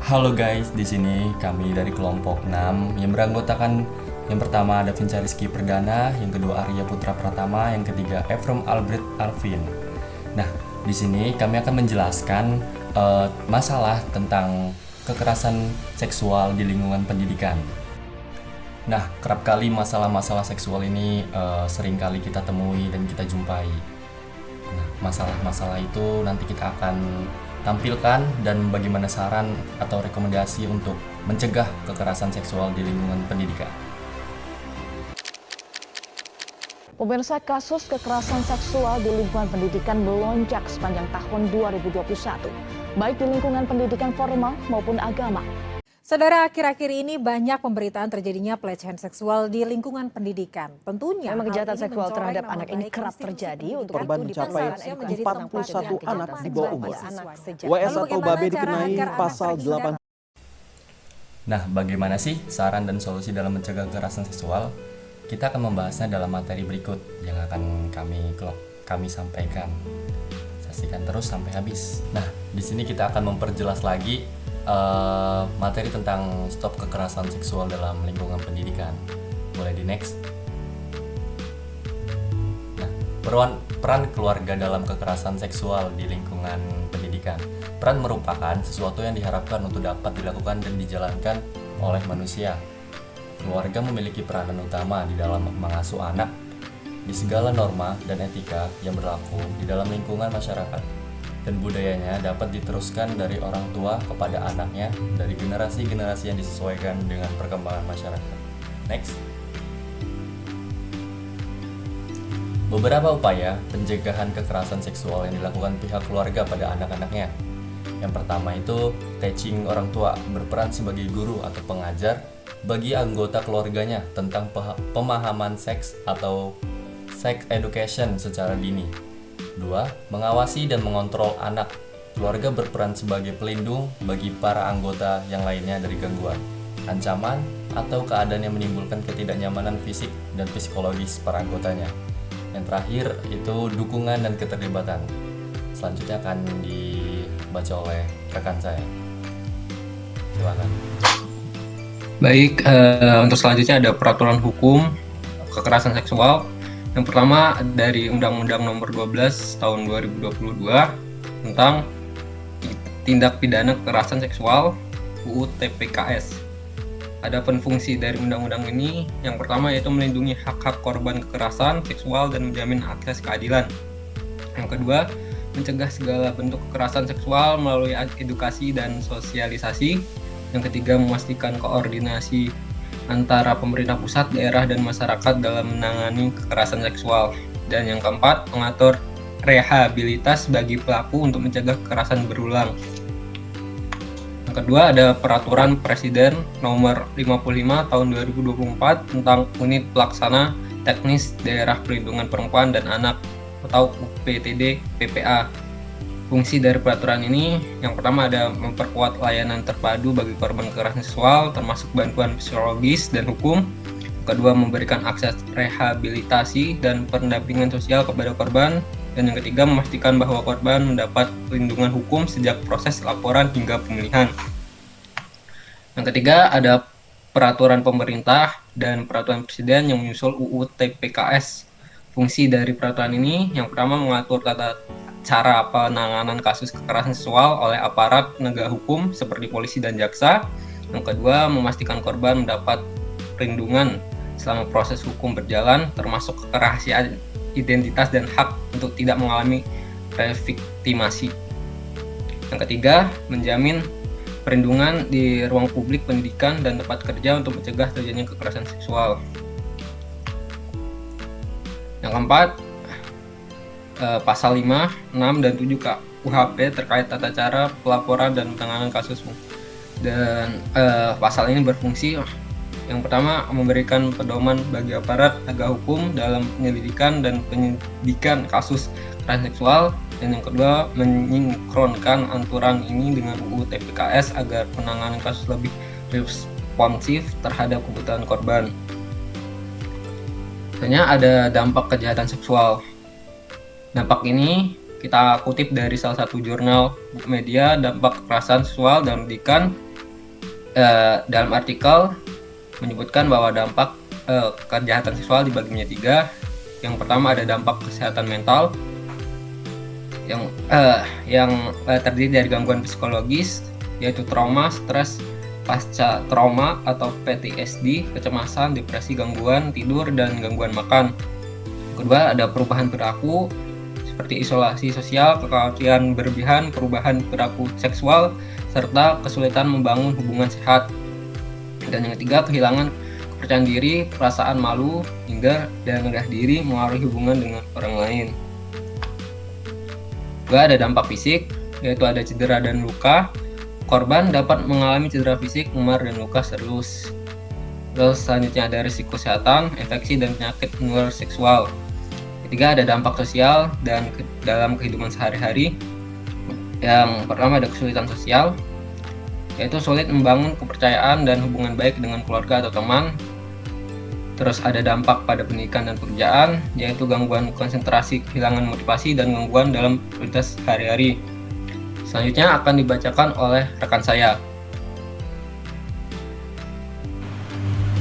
Halo guys, di sini kami dari kelompok 6 yang beranggotakan yang pertama ada Vinca Rizky Perdana, yang kedua Arya Putra Pratama, yang ketiga Efrom Albert Alvin. Nah, di sini kami akan menjelaskan masalah tentang kekerasan seksual di lingkungan pendidikan. Nah, kerap kali masalah-masalah seksual ini sering kali kita temui dan kita jumpai. Nah, masalah-masalah itu nanti kita akan tampilkan dan bagaimana saran atau rekomendasi untuk mencegah kekerasan seksual di lingkungan pendidikan. Pemirsa, kasus kekerasan seksual di lingkungan pendidikan melonjak sepanjang tahun 2021, baik di lingkungan pendidikan formal maupun agama. Saudara, akhir-akhir ini banyak pemberitaan terjadinya pelecehan seksual di lingkungan pendidikan. Tentunya memang kejahatan seksual terhadap anak ini kerap terjadi. Untuk korban mencapai 41 anak di bawah umur. WS atau Babe dikenai pasal 8. Nah, bagaimana sih saran dan solusi dalam mencegah kekerasan seksual? Kita akan membahasnya dalam materi berikut yang akan kami sampaikan. Saksikan terus sampai habis. Nah, di sini kita akan memperjelas lagi materi tentang stop kekerasan seksual dalam lingkungan pendidikan. Boleh di next. Nah, peran keluarga dalam kekerasan seksual di lingkungan pendidikan. Peran merupakan sesuatu yang diharapkan untuk dapat dilakukan dan dijalankan oleh manusia. Keluarga memiliki peranan utama di dalam mengasuh anak di segala norma dan etika yang berlaku di dalam lingkungan masyarakat, dan budayanya dapat diteruskan dari orang tua kepada anaknya dari generasi-generasi yang disesuaikan dengan perkembangan masyarakat. Next. Beberapa upaya pencegahan kekerasan seksual yang dilakukan pihak keluarga pada anak-anaknya. Yang pertama itu teaching orang tua, berperan sebagai guru atau pengajar bagi anggota keluarganya tentang pemahaman seks atau sex education secara dini. 2. Mengawasi dan mengontrol anak. Keluarga berperan sebagai pelindung bagi para anggota yang lainnya dari gangguan, ancaman, atau keadaan yang menimbulkan ketidaknyamanan fisik dan psikologis para anggotanya. Yang terakhir itu dukungan dan keterlibatan. Selanjutnya akan dibaca oleh rekan saya. Silakan. Baik, untuk selanjutnya ada peraturan hukum kekerasan seksual. Yang pertama dari Undang-Undang Nomor 12 Tahun 2022 tentang tindak pidana kekerasan seksual UU TPKS. Adapun fungsi dari undang-undang ini, yang pertama yaitu melindungi hak-hak korban kekerasan seksual dan menjamin akses keadilan. Yang kedua, mencegah segala bentuk kekerasan seksual melalui edukasi dan sosialisasi. Yang ketiga, memastikan koordinasi antara pemerintah pusat, daerah, dan masyarakat dalam menangani kekerasan seksual. Dan yang keempat, mengatur rehabilitas bagi pelaku untuk mencegah kekerasan berulang. Yang kedua, ada Peraturan Presiden Nomor 55 Tahun 2024 tentang Unit Pelaksana Teknis Daerah Perlindungan Perempuan dan Anak atau UPTD PPA. Fungsi dari peraturan ini, yang pertama ada memperkuat layanan terpadu bagi korban kekerasan seksual, termasuk bantuan psikologis dan hukum. Kedua, memberikan akses rehabilitasi dan pendampingan sosial kepada korban. Dan yang ketiga, memastikan bahwa korban mendapat perlindungan hukum sejak proses laporan hingga pemulihan. Yang ketiga, ada peraturan pemerintah dan peraturan presiden yang menyusul UU TPKS. Fungsi dari peraturan ini, yang pertama mengatur tata cara penanganan kasus kekerasan seksual oleh aparat penegak hukum seperti polisi dan jaksa. Yang kedua, memastikan korban mendapat perlindungan selama proses hukum berjalan, termasuk kerahasiaan identitas dan hak untuk tidak mengalami reviktimasi. Yang ketiga, menjamin perlindungan di ruang publik, pendidikan, dan tempat kerja untuk mencegah terjadinya kekerasan seksual. Yang keempat, pasal 5, 6, dan 7 KUHP terkait tata cara pelaporan dan penanganan kasus. Dan pasal ini berfungsi, yang pertama, memberikan pedoman bagi aparat penegak hukum dalam penyelidikan dan penyidikan kasus kekerasan seksual. Dan yang kedua, menyinkronkan aturan ini dengan UU TPKS agar penanganan kasus lebih responsif terhadap kebutuhan korban. Selanjutnya ada dampak kejahatan seksual. Dampak ini kita kutip dari salah satu jurnal media dampak kekerasan seksual dan pendidikan dalam artikel menyebutkan bahwa dampak kejahatan seksual dibagi menjadi 3. Yang pertama ada dampak kesehatan mental yang terdiri dari gangguan psikologis, yaitu trauma, stres pasca trauma atau PTSD, kecemasan, depresi, gangguan tidur, dan gangguan makan. Kedua, ada perubahan perilaku seperti isolasi sosial, kekhawatiran berlebihan, perubahan perilaku seksual, serta kesulitan membangun hubungan sehat. Dan yang ketiga, kehilangan kepercayaan diri, perasaan malu, hingga dan rendah diri mengaruhi hubungan dengan orang lain. Kedua, ada dampak fisik, yaitu ada cedera dan luka. Korban dapat mengalami cedera fisik, memar, dan luka serius. Terus selanjutnya ada risiko kesehatan, infeksi, dan penyakit menular seksual. Ketiga, ada dampak sosial dan dalam kehidupan sehari-hari. Yang pertama ada kesulitan sosial, yaitu sulit membangun kepercayaan dan hubungan baik dengan keluarga atau teman. Terus ada dampak pada pendidikan dan pekerjaan, yaitu gangguan konsentrasi, kehilangan motivasi, dan gangguan dalam aktivitas sehari-hari. Selanjutnya akan dibacakan oleh rekan saya.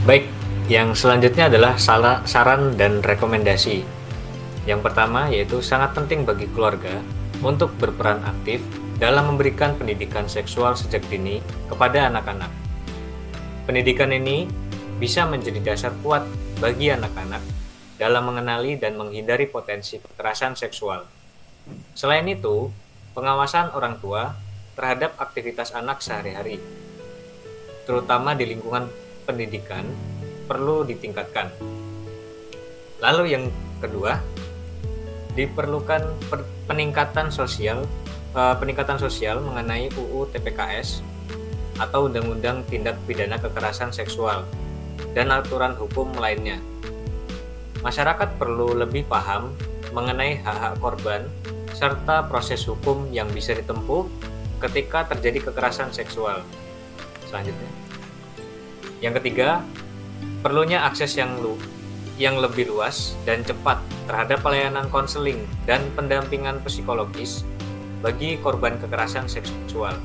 Baik, yang selanjutnya adalah saran dan rekomendasi. Yang pertama yaitu sangat penting bagi keluarga untuk berperan aktif dalam memberikan pendidikan seksual sejak dini kepada anak-anak. Pendidikan ini bisa menjadi dasar kuat bagi anak-anak dalam mengenali dan menghindari potensi kekerasan seksual. Selain itu, pengawasan orang tua terhadap aktivitas anak sehari-hari, terutama di lingkungan pendidikan, perlu ditingkatkan. Lalu yang kedua, diperlukan peningkatan sosial mengenai UU TPKS atau Undang-Undang Tindak Pidana Kekerasan Seksual dan aturan hukum lainnya. Masyarakat perlu lebih paham mengenai hak-hak korban serta proses hukum yang bisa ditempuh ketika terjadi kekerasan seksual. Selanjutnya, yang ketiga, perlunya akses yang lebih luas dan cepat terhadap pelayanan konseling dan pendampingan psikologis bagi korban kekerasan seksual.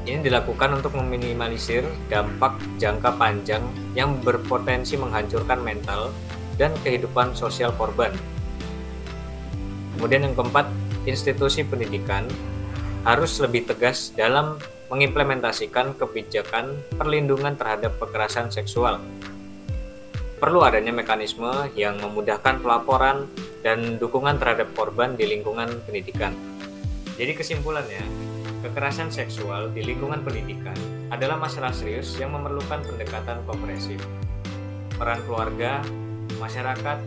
Ini dilakukan untuk meminimalisir dampak jangka panjang yang berpotensi menghancurkan mental dan kehidupan sosial korban. Kemudian yang keempat, institusi pendidikan harus lebih tegas dalam mengimplementasikan kebijakan perlindungan terhadap kekerasan seksual. Perlu adanya mekanisme yang memudahkan pelaporan dan dukungan terhadap korban di lingkungan pendidikan. Jadi kesimpulannya, kekerasan seksual di lingkungan pendidikan adalah masalah serius yang memerlukan pendekatan komprehensif. Peran keluarga, masyarakat,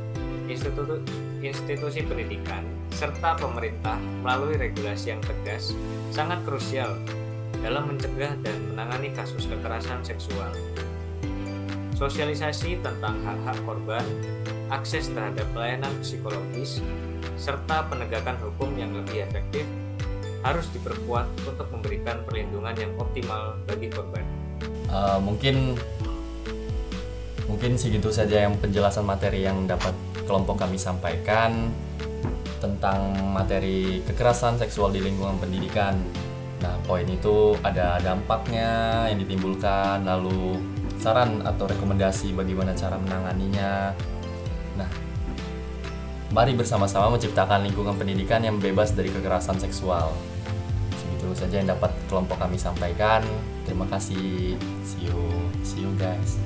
institusi pendidikan, serta pemerintah melalui regulasi yang tegas sangat krusial dalam mencegah dan menangani kasus kekerasan seksual. Sosialisasi tentang hak-hak korban, akses terhadap pelayanan psikologis, serta penegakan hukum yang lebih efektif harus diperkuat untuk memberikan perlindungan yang optimal bagi korban. Mungkin segitu saja yang penjelasan materi yang dapat kelompok kami sampaikan tentang materi kekerasan seksual di lingkungan pendidikan. Nah, poin itu ada dampaknya yang ditimbulkan, lalu saran atau rekomendasi bagaimana cara menanganinya. Nah, mari bersama-sama menciptakan lingkungan pendidikan yang bebas dari kekerasan seksual. Segitu saja yang dapat kelompok kami sampaikan. Terima kasih. See you guys.